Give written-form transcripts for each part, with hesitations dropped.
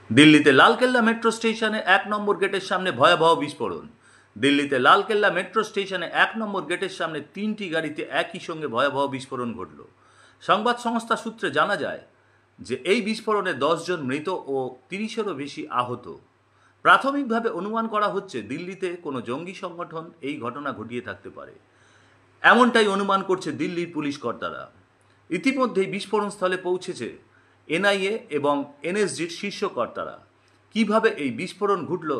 দিল্লিতে লালকেল্লা মেট্রো স্টেশনে ১ নম্বর গেটের সামনে ভয়াবহ বিস্ফোরণ। দিল্লিতে লালকেল্লা মেট্রো স্টেশনে ১ নম্বর গেটের সামনে ৩টি গাড়িতে একই সঙ্গে ভয়াবহ বিস্ফোরণ ঘটল। সংবাদ সংস্থা সূত্রে জানা যায় যে এই বিস্ফোরণে ১০ জন মৃত ও ৩০-এরও বেশি আহত। প্রাথমিকভাবে অনুমান করা হচ্ছে দিল্লিতে কোনো জঙ্গি সংগঠন এই ঘটনা ঘটিয়ে থাকতে পারে, এমনটাই অনুমান করছে দিল্লির পুলিশ কর্তারা। ইতিমধ্যেই বিস্ফোরণস্থলে পৌঁছেছে এনআইএ এবং এনএসজির শীর্ষ কর্তারা। কিভাবে এই বিস্ফোরণ ঘটল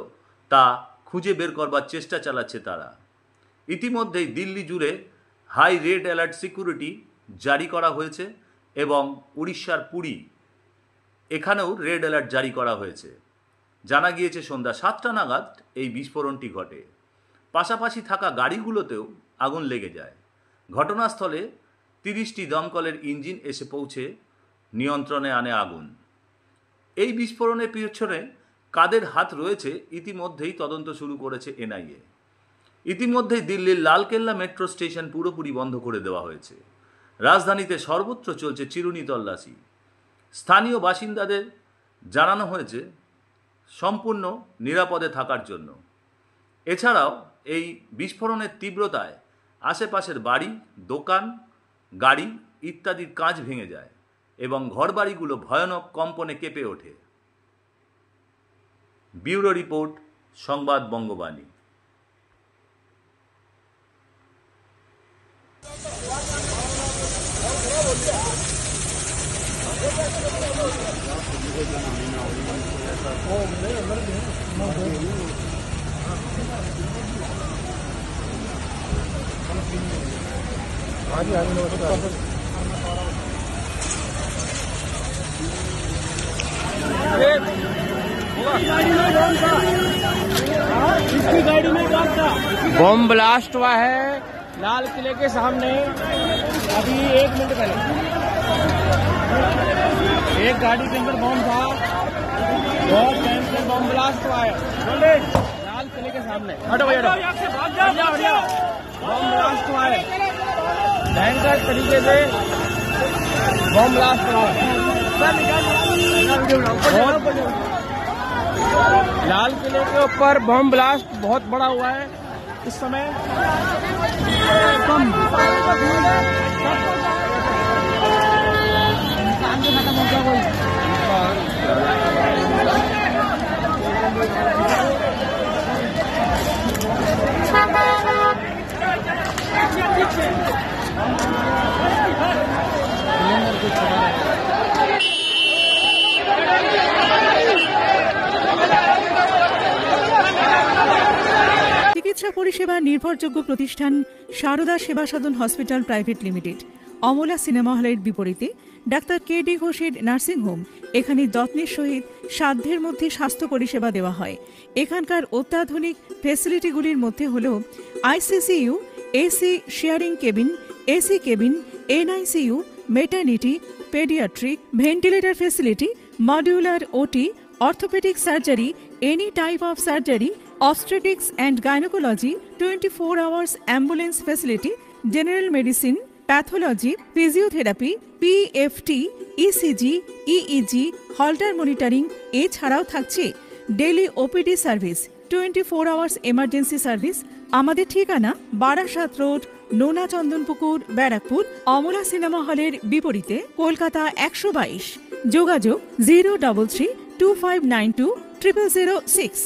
তা খুঁজে বের করবার চেষ্টা চালাচ্ছে তারা। ইতিমধ্যেই দিল্লি জুড়ে হাই রেড অ্যালার্ট সিকিউরিটি জারি করা হয়েছে এবং উড়িষ্যার পুরী এখানেও রেড অ্যালার্ট জারি করা হয়েছে। জানা গিয়েছে সন্ধ্যা ৭টা নাগাদ এই বিস্ফোরণটি ঘটে। পাশাপাশি থাকা গাড়িগুলোতেও আগুন লেগে যায়। ঘটনাস্থলে ৩০টি দমকলের ইঞ্জিন এসে পৌঁছে নিয়ন্ত্রণে আনে আগুন। এই বিস্ফোরণের পিছনে কাদের হাত রয়েছে ইতিমধ্যেই তদন্ত শুরু করেছে এনআইএ। ইতিমধ্যেই দিল্লির লালকেল্লা মেট্রো স্টেশন পুরোপুরি বন্ধ করে দেওয়া হয়েছে। রাজধানীতে সর্বত্র চলছে চিরুনি তল্লাশি। স্থানীয় বাসিন্দাদের জানানো হয়েছে সম্পূর্ণ নিরাপদে থাকার জন্য। এছাড়াও এই বিস্ফোরণের তীব্রতায় আশেপাশের বাড়ি, দোকান, গাড়ি ইত্যাদির কাঁচ ভেঙে যায় এবং ঘরবাড়িগুলো ভয়ানক কম্পনে কেঁপে ওঠে। ব্যুরো রিপোর্ট, সংবাদ বঙ্গবাণী। बम ब्लास्ट हुआ है लाल किले के सामने अभी 1 मिनट पहले। एक गाड़ी के अंदर बम था, बहुत भयंकर बम ब्लास्ट हुआ है लाल किले के सामने। हटो भैया, बम ब्लास्ट हुआ है, भयंकर तरीके से बम ब्लास्ट हुआ है। लाल किले के ऊपर बम ब्लास्ट बहुत बड़ा हुआ है इस समय। চিকিৎসা পরিষেবা নির্ভরযোগ্য প্রতিষ্ঠান Sarada Seva Sadan hospital private limited, Amala cinema হলের বিপরীতে ডাক্তার কে.ডি. ঘোষের নার্সিংহোম। এখানে যত্নের সহিত সাধ্যের মধ্যে স্বাস্থ্য পরিষেবা দেওয়া হয়। এখানকার অত্যাধুনিক ফেসিলিটিগুলির মধ্যে হল ICCU, AC sharing cabin, AC cabin, NICU, maternity, paediatric, ventilator facility, modular OT, orthopaedic surgery, any type of surgery, obstetrics and gynecology, 24 hours ambulance facility, general medicine, pathology, physiotherapy, PFT, ECG, EEG, Holter monitoring। এছাড়াও থাকছে daily OPD service, 24 hours emergency service. আমাদের ঠিকানা Barasat road, নোনা Chandanpukur, Barrackpore, Amala cinema হলের বিপরীতে, কলকাতা ১২২। যোগাযোগ 03325920006।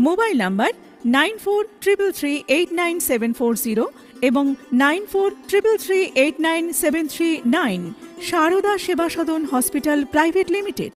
Mobile number 9433389740 এবং 9433389739। Sarada Seva Sadan hospital private limited.